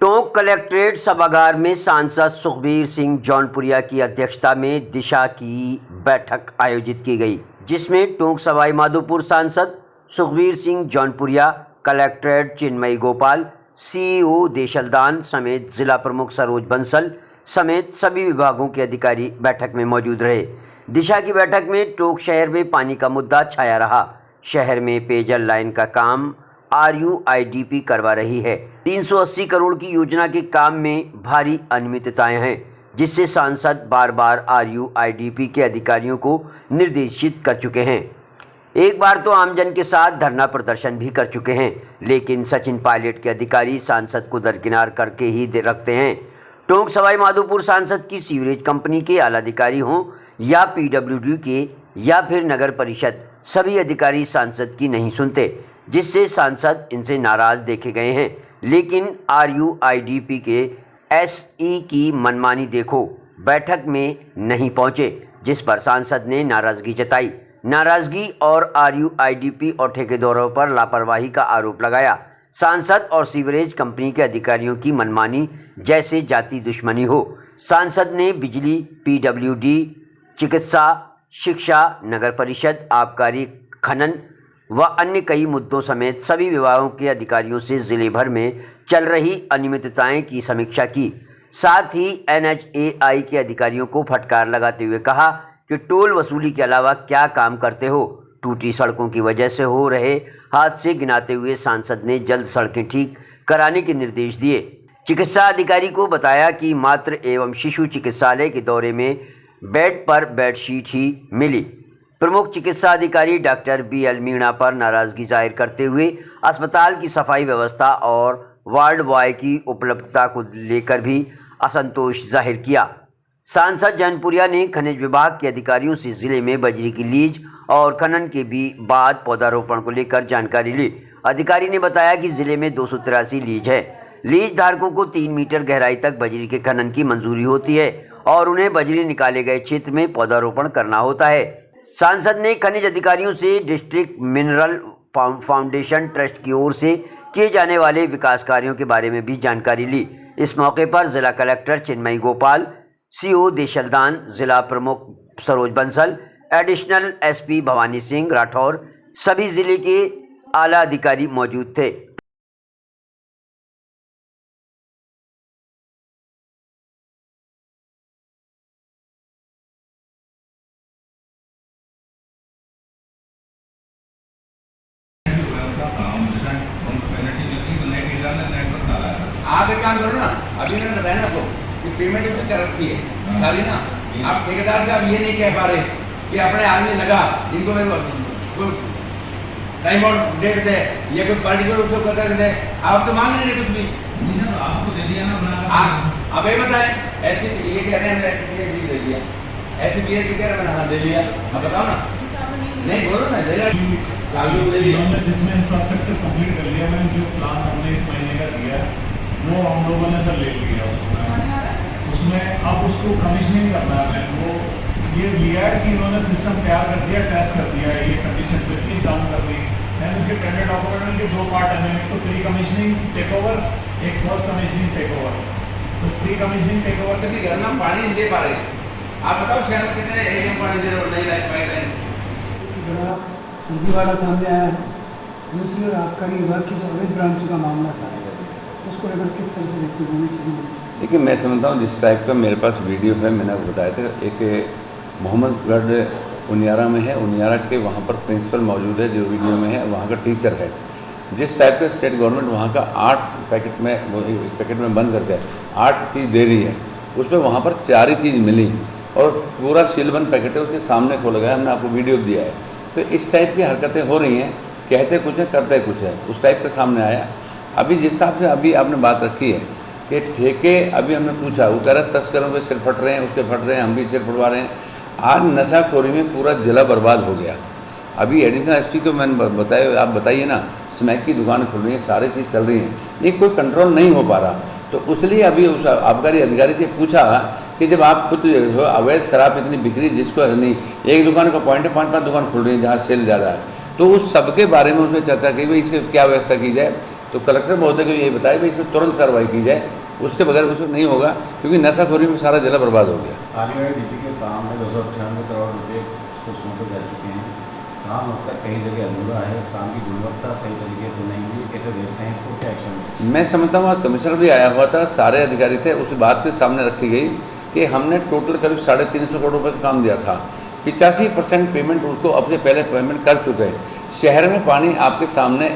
Tonk collectorate सभागार में सांसद सुखबीर सिंह जौनपुरिया की अध्यक्षता में दिशा की बैठक आयोजित की गई, जिसमें टोंक सवाई माधोपुर सांसद सुखबीर सिंह जौनपुरिया, कलेक्ट्रेट चिन्मयी गोपाल, सीईओ देशलदान समेत जिला प्रमुख सरोज बंसल समेत सभी विभागों के अधिकारी बैठक में मौजूद रहे। दिशा की बैठक में टोंक शहर में पानी का मुद्दा छाया रहा। शहर में पेयजल लाइन का काम RUIDP करवा रही है। 380 करोड़ की योजना के काम में भारी अनियमितताएं हैं, जिससे सांसद बार बार RUIDP के अधिकारियों को निर्देशित कर चुके हैं। एक बार तो आमजन के साथ धरना प्रदर्शन भी कर चुके हैं, लेकिन सचिन पायलट के अधिकारी सांसद को दरकिनार करके ही रखते हैं। टोंक सवाई माधोपुर सांसद की सीवरेज कंपनी के आला अधिकारी हों या PWD के या फिर नगर परिषद, सभी अधिकारी सांसद की नहीं सुनते, जिससे सांसद इनसे नाराज देखे गए हैं। लेकिन RUIDP के SE की मनमानी देखो, बैठक में नहीं पहुंचे, जिस पर सांसद ने नाराजगी जताई। नाराजगी और RUIDP और ठेकेदारों पर लापरवाही का आरोप लगाया। सांसद और सीवरेज कंपनी के अधिकारियों की मनमानी जैसे जाति दुश्मनी हो। सांसद ने बिजली, PWD, चिकित्सा, शिक्षा, नगर परिषद, आबकारी, खनन व अन्य कई मुद्दों समेत सभी विभागों के अधिकारियों से जिले भर में चल रही अनियमितताएं की समीक्षा की। साथ ही NHAI के अधिकारियों को फटकार लगाते हुए कहा कि टोल वसूली के अलावा क्या काम करते हो। टूटी सड़कों की वजह से हो रहे हादसे गिनाते हुए सांसद ने जल्द सड़कें ठीक कराने के निर्देश दिए। चिकित्सा अधिकारी को बताया कि मातृ एवं शिशु चिकित्सालय के दौरे में बेड पर बेडशीट ही मिली। प्रमुख चिकित्सा अधिकारी डॉक्टर BL मीणा पर नाराजगी जाहिर करते हुए अस्पताल की सफाई व्यवस्था और वार्ड बॉय की उपलब्धता को लेकर भी असंतोष जाहिर किया। सांसद जौनपुरिया ने खनिज विभाग के अधिकारियों से जिले में बजरी की लीज और खनन के भी बाद पौधारोपण को लेकर जानकारी ली। अधिकारी ने बताया कि जिले में 283 लीज है। लीज धारकों को 3 मीटर गहराई तक बजरी के खनन की मंजूरी होती है और उन्हें बजरी निकाले गए क्षेत्र में पौधारोपण करना होता है। सांसद ने खनिज अधिकारियों से डिस्ट्रिक्ट मिनरल फाउंडेशन ट्रस्ट की ओर से किए जाने वाले विकास कार्यों के बारे में भी जानकारी ली। इस मौके पर जिला कलेक्टर चिन्मयी गोपाल, CO देशलदान, जिला प्रमुख सरोज बंसल, एडिशनल SP भवानी सिंह राठौर, सभी जिले के आला अधिकारी मौजूद थे। आप एक काम करो ना, अभी मैंने बताया ना कि पेमेंट उसने कर रखी है सारी ना। आप ठेकेदार से आप ये नहीं कह पा रहे कि अपने आदमी लगा इनको मेरे को टाइम आउट डेट दे या कोई पर्टिकुलर उसको कर दे। आप तो मांग नहीं रहे कुछ भी, आपको दे दिया ना। आप ये बताएं, ऐसे ये कह रहे हैं ऐसे दे दिया, ऐसे भी कह रहे हैं हाँ दे दिया। अब बताओ ना, नहीं बोलो ना, दे दिया। जिसमें इंफ्रास्ट्रक्चर कंप्लीट कर लिया, मैंने जो प्लान हमने इस महीने का दिया वो हम लोगों ने सर ले लिया उसमें। अब उसको कमीशनिंग करना है। वो ये लिया है कि इन्होंने सिस्टम तैयार कर दिया, टेस्ट कर दिया, ये कंडीशन बिल्कुल चालू कर दी है। इसके टेंडर डॉक्यूमेंट के 2 पार्ट हैं, एक तो प्री कमीशनिंग टेक ओवर, एक पोस्ट कमीशनिंग टेक ओवर। तो प्री कमीशनिंग टेक ओवर किसी घर में पानी नहीं दे पा रहे, आप बताओ शहर में कितने एरिया में पानी दे रहे हो, नहीं लाइफ पाइपलाइन निजीवाड़ा सामने आया। दूसरी ओर आबकारी विभाग की जो अवैध ब्रांचों का मामला था, उसको लेकर किस तरह से देखते होनी चाहिए? देखिए, मैं समझता हूँ जिस टाइप का मेरे पास वीडियो है, मैंने आपको बताया था, एक मोहम्मदगढ़ उनियारा में है, उनियारा के वहाँ पर प्रिंसिपल मौजूद है जो वीडियो में है, वहाँ का टीचर है। जिस टाइप का स्टेट गवर्नमेंट वहाँ का 8 पैकेट में, एक पैकेट में बंद करके 8 चीज़ दे रही है, उसमें वहाँ पर 4 ही चीज़ मिली और पूरा सीलबंद पैकेट है, उसके सामने खोला गया, हमने आपको वीडियो दिया है। तो इस टाइप की हरकतें हो रही हैं, कहते कुछ है करते कुछ है, उस टाइप का सामने आया। अभी जिस हिसाब से अभी आपने बात रखी है कि ठेके, अभी हमने पूछा, वो कह रहे तस्करों के सिर फट रहे हैं, उसके फट रहे हैं, हम भी सिर फटवा रहे हैं। आज नशाखोरी में पूरा जिला बर्बाद हो गया। अभी एडिशनल SP को मैंने बताया, आप बताइए ना, स्मैक की दुकान खुल रही है, सारी चीज़ चल रही है, ये कोई कंट्रोल नहीं हो पा रहा। तो उसलिए अभी उस आबकारी अधिकारी से पूछा कि जब आप खुद अवैध शराब इतनी बिक्री जिसको नहीं, एक दुकान का पॉइंट है, 5-5 दुकान खुल रही है जहाँ सेल ज़्यादा है, तो उस सबके बारे में उसने चर्चा की भाई इसकी क्या व्यवस्था की जाए। तो कलेक्टर महोदय को ये बताया कि इसमें तुरंत कार्रवाई की जाए, उसके बगैर उसमें नहीं होगा, क्योंकि नशाखोरी में सारा जिला बर्बाद हो गया। आने वाले डीपी के काम में 298 करोड़ रुपए उसको सौंपे जा चुके हैं। काम अब तक कई जगह अधूरा है, काम की गुणवत्ता सही तरीके से नहीं हुई, कैसे देखते हैं इसको, क्या एक्शन? मैं समझता हूँ आज कमिश्नर भी आया हुआ था, सारे अधिकारी थे, उस बात के सामने रखी गई कि हमने टोटल करीब 350 करोड़ रुपये का काम दिया था, 85% पेमेंट उसको अपने पहले पेमेंट कर चुके हैं। शहर में पानी आपके सामने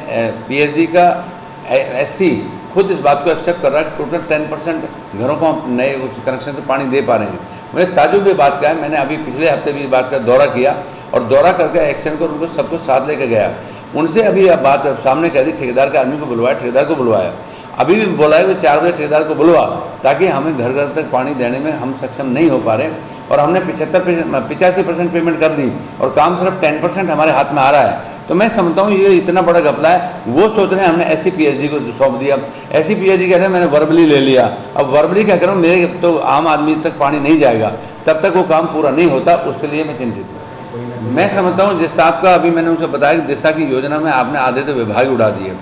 पीएचडी का एससी खुद इस बात को एक्सेप्ट कर रहा है कि टोटल 10% घरों को हम नए कनेक्शन से पानी दे पा रहे हैं। मुझे ताजुब ये बात का है, मैंने अभी पिछले हफ्ते भी इस बात का दौरा किया और दौरा करके एक्शन को उनको सबको साथ लेकर गया। उनसे अभी अब बात सामने कह दी, ठेकेदार के आदमी को बुलवाया, ठेकेदार को बुलवाया, अभी भी बोला है कि 4 बजे ठेकेदार को बुलवा, ताकि हमें घर घर तक पानी देने में हम सक्षम नहीं हो पा रहे, और हमने 85% पेमेंट कर दी और काम सिर्फ 10% हमारे हाथ में आ रहा है। तो मैं समझता हूँ ये इतना बड़ा घपला है। वो सोच रहे हैं हमने एससी पीएचडी को सौंप दिया, एससी पीएचडी कहते हैं मैंने वर्बली ले लिया। अब वर्बली क्या करूँ, मेरे तो आम आदमी तक पानी नहीं जाएगा, तब तक वो काम पूरा नहीं होता, उसके लिए मैं चिंतित हूँ। मैं समझता हूँ जिस साहब का अभी मैंने उनसे बताया कि दिशा की योजना में आपने आधे तो विभाग उड़ा दिए,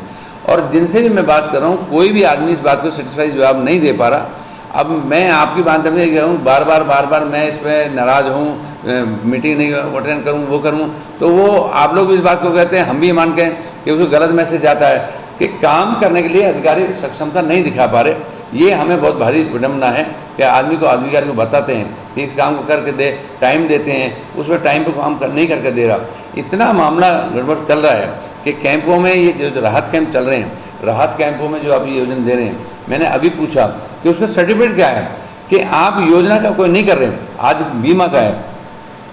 और जिनसे भी मैं बात कर रहा हूँ कोई भी आदमी इस बात को सेटिस्फाई जवाब नहीं दे पा रहा। अब मैं आपकी बात समझ गया हूँ, बार बार मैं इस पर नाराज़ हूँ, मीटिंग नहीं अटेंड करूँ, वो करूँ, तो वो आप लोग भी इस बात को कहते हैं, हम भी मान के कि उसको गलत मैसेज जाता है कि काम करने के लिए अधिकारी सक्षमता नहीं दिखा पा रहे। ये हमें बहुत भारी विडम्बना है कि आदमी को अधिकारी को बताते हैं कि इस काम को करके दे, टाइम देते हैं, उसमें टाइम पर काम नहीं करके दे रहा। इतना मामला गड़बड़ चल रहा है कि कैंपों में ये जो राहत कैंप चल रहे हैं, राहत कैंपों में जो आप योजना दे रहे हैं, मैंने अभी पूछा कि उसका सर्टिफिकेट क्या है कि आप योजना का कोई नहीं कर रहे हैं। आज बीमा का है,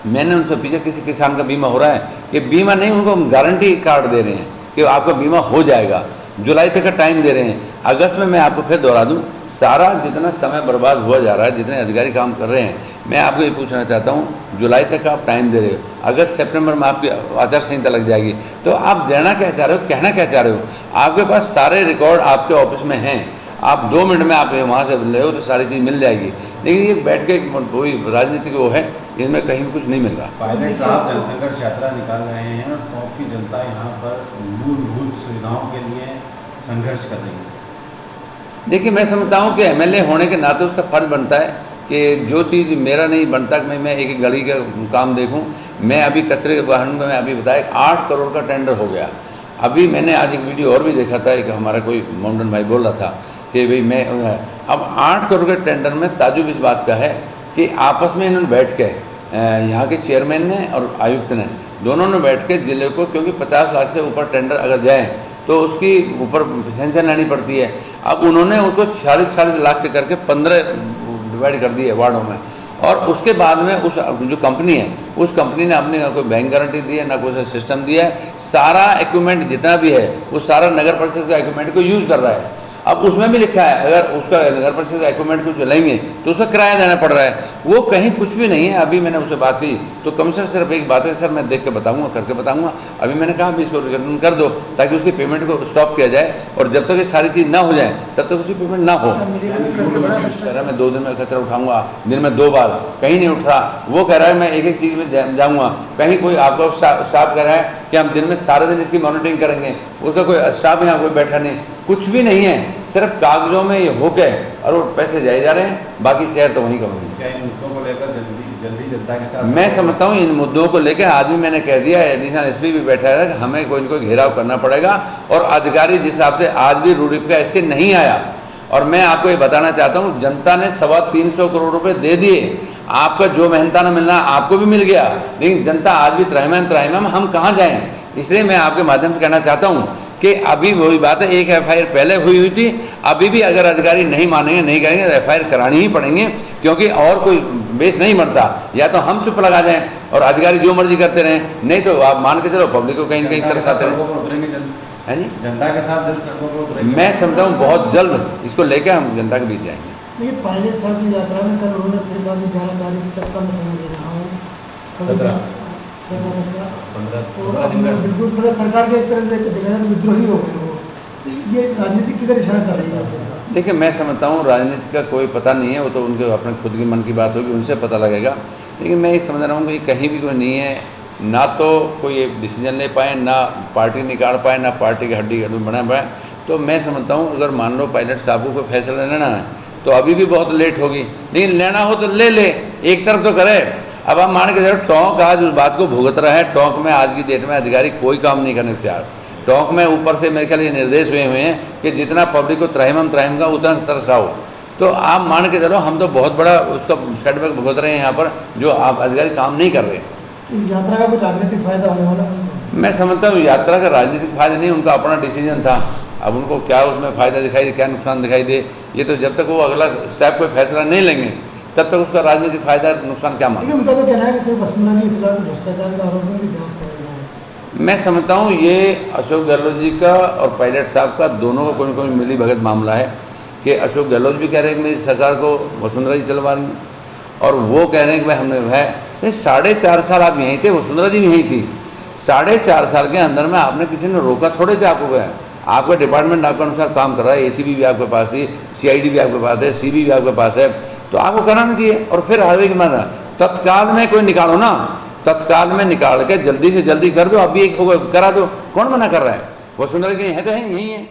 मैंने उनसे पूछा किसी किसान का बीमा हो रहा है कि बीमा नहीं, उनको हम गारंटी कार्ड दे रहे हैं कि आपका बीमा हो जाएगा, जुलाई तक का टाइम दे रहे हैं। अगस्त में मैं आपको फिर दोहरा दूँ, सारा जितना समय बर्बाद हुआ जा रहा है, जितने अधिकारी काम कर रहे हैं, मैं आपको ये पूछना चाहता हूँ, जुलाई तक का आप टाइम दे रहे हो, अगस्त सितंबर में आपकी आचार संहिता लग जाएगी, तो आप देना क्या चाह रहे हो, कहना क्या चाह रहे हो? आपके पास सारे रिकॉर्ड आपके ऑफिस में हैं, आप 2 मिनट में आप वहाँ से ले हो तो सारी चीज़ मिल जाएगी। लेकिन ये बैठ के कोई राजनीतिक वो है, इसमें कहीं कुछ नहीं मिल रहा। पायलट साहब जनसंघर्ष यात्रा निकाल रहे हैं और टॉप की जनता यहाँ पर मूलभूत सुविधाओं के लिए संघर्ष कर रही है। देखिए, मैं समझता हूँ कि एमएलए होने के नाते उसका फर्ज बनता है कि जो चीज़ मेरा नहीं बनता कि मैं एक गली का काम देखूँ। मैं अभी कचरे के वाहन में मैं अभी बताया 8 करोड़ का टेंडर हो गया। अभी मैंने आज एक वीडियो और भी देखा था, एक हमारा कोई माउंटेन भाई बोल रहा था कि भाई मैं अब 8 करोड़ के टेंडर में ताजुब इस बात का है कि आपस में इन्होंने बैठ के यहाँ के चेयरमैन ने और आयुक्त ने दोनों ने बैठ के जिले को, क्योंकि 50 लाख से ऊपर टेंडर अगर जाए तो उसकी ऊपर सेंशन लेनी पड़ती है। अब उन्होंने उसको 40 लाख के करके 15 डिवाइड कर दिए वार्डों में, और उसके बाद में उस जो कंपनी है उस कंपनी ने अपने कोई बैंक गारंटी दी है ना कोई सिस्टम दिया है। सारा इक्विपमेंट जितना भी है वो सारा नगर परिषद का इक्विपमेंट को यूज़ कर रहा है। अब उसमें भी लिखा है अगर उसका नगर परिषद का इक्विपमेंट को जो लेंगे तो उसका किराया देना पड़ रहा है, वो कहीं कुछ भी नहीं है। अभी मैंने उससे बात की तो कमिश्नर सिर्फ एक बात है, सर मैं देख के बताऊंगा, करके बताऊंगा। अभी मैंने कहा अभी इसको रिटर्न कर दो ताकि उसकी पेमेंट को स्टॉप किया जाए, और जब तक ये सारी चीज़ ना हो जाए तब तक उसकी पेमेंट ना हो। कह रहा मैं 2 दिन में कचरा उठाऊंगा, दिन में 2 बार, कहीं नहीं उठ रहा। वो कह रहा है मैं एक चीज़ में जाऊँगा, कहीं कोई आपका स्टाफ कह रहा है कि हम दिन में सारे दिन इसकी मॉनिटरिंग करेंगे, उसका कोई स्टाफ यहाँ कोई बैठा नहीं, कुछ भी नहीं है, सिर्फ कागजों में ये हो गए और वो पैसे जाए जा रहे हैं, बाकी शहर तो वहीं कम। क्या इन मुद्दों को लेकर जल्दी जनता के साथ? मैं समझता हूँ इन मुद्दों को लेकर आज भी मैंने कह दिया है, एडिशनल एसपी भी बैठा है कि हमें कोई इनको घेराव करना पड़ेगा, और अधिकारी जिस हिसाब से आज भी रूडीप का ऐसे नहीं आया। और मैं आपको ये बताना चाहता हूँ जनता ने 325 करोड़ रुपए दे दिए, आपका जो मेहनताना मिलना आपको भी मिल गया, लेकिन जनता आज भी त्राहिमाम में हम कहाँ जाएँ। इसलिए मैं आपके माध्यम से कहना चाहता हूँ कि अभी वही बात है, एक FIR पहले हुई थी, अभी भी अगर अधिकारी नहीं मानेंगे नहीं करेंगे तो FIR करानी ही पड़ेंगे, क्योंकि और कोई बेस नहीं मरता। या तो हम चुप लगा जाएं और अधिकारी जो मर्जी करते रहें, नहीं तो आप मान के चलो पब्लिक को कहीं न कहीं तरस आते रहें। है जी, जनता के साथ जल्द सड़कों पर उतरेंगे। मैं समझता हूँ बहुत जल्द इसको लेकर हम जनता के बीच जाएंगे। देखिए पायलट साहब की यात्रा में कल उन्होंने फिर बाद में 11 तारीख तक का मैं समय दे रहा हूँ, 17 बिल्कुल मतलब सरकार के एक तरह से देखा जाए तो विद्रोही हो गए वो। ये राजनीति किधर इशारा कर रही है? देखिए, मैं समझता हूँ राजनीति का कोई पता नहीं है, वो तो उनके अपने खुद की मन की बात होगी, उनसे पता लगेगा। लेकिन मैं ये समझ रहा हूँ कि कहीं भी कोई नहीं है, ना तो कोई डिसीजन ले पाए, ना पार्टी निकाल पाए, ना पार्टी की हड्डी बना पाए, तो मैं समझता हूँ अगर मान लो पायलट साहब को कोई फैसला लेना है तो अभी भी बहुत लेट होगी, लेकिन लेना हो तो ले ले, एक तरफ तो करे। अब आप मान के चलो टोंक आज उस बात को भुगत रहा है, टोंक में आज की डेट में अधिकारी कोई काम नहीं करने को तैयार। टोंक में ऊपर से मेरे ख्याल ये निर्देश हुए हैं कि जितना पब्लिक को त्राहिमाम का उतना तरसाओ। तो आप मान के चलो हम तो बहुत बड़ा उसका सेटबैक भुगत रहे हैं यहाँ पर, जो आप अधिकारी काम नहीं कर रहे। इस यात्रा का कोई राजनीतिक फायदा होने वाला है? मैं समझता हूँ यात्रा का राजनीतिक फायदा नहीं, उनका अपना डिसीजन था। अब उनको क्या उसमें फ़ायदा दिखाई दे, क्या नुकसान दिखाई दे, ये तो जब तक वो अगला स्टेप कोई फैसला नहीं लेंगे तब तक उसका राजनीतिक फायदा नुकसान क्या माने। उनका तो कहना है कि सिर्फ वसुंधरा जी फिलहाल भ्रष्टाचार के आरोपों की जांच करेगा। मैं समझता हूँ ये अशोक गहलोत जी का और पायलट साहब का दोनों का कोई ना कोई मिली भगत मामला है कि अशोक गहलोत भी कह रहे हैं कि मेरी सरकार को वसुंधरा जी चलवा रही हैं, और वो कह रहे हैं कि भाई हमने है 4.5 साल आप यहीं थे, वसुंधरा जी भी यहीं थी। 4.5 साल के अंदर में आपने किसी ने रोका थोड़े थे आपको, गया आपका डिपार्टमेंट आपके अनुसार काम कर रहा है, एसीबी भी आपके पास थी, सीआईडी भी आपके पास है, सीबी भी आपके पास है, तो आपको कराना चाहिए। और फिर आगे की माना तत्काल में कोई निकालो ना, तत्काल में निकाल के जल्दी से जल्दी कर दो, अभी एक करा दो, कौन मना कर रहा है? वसुंधरा जी है तो है, यही है।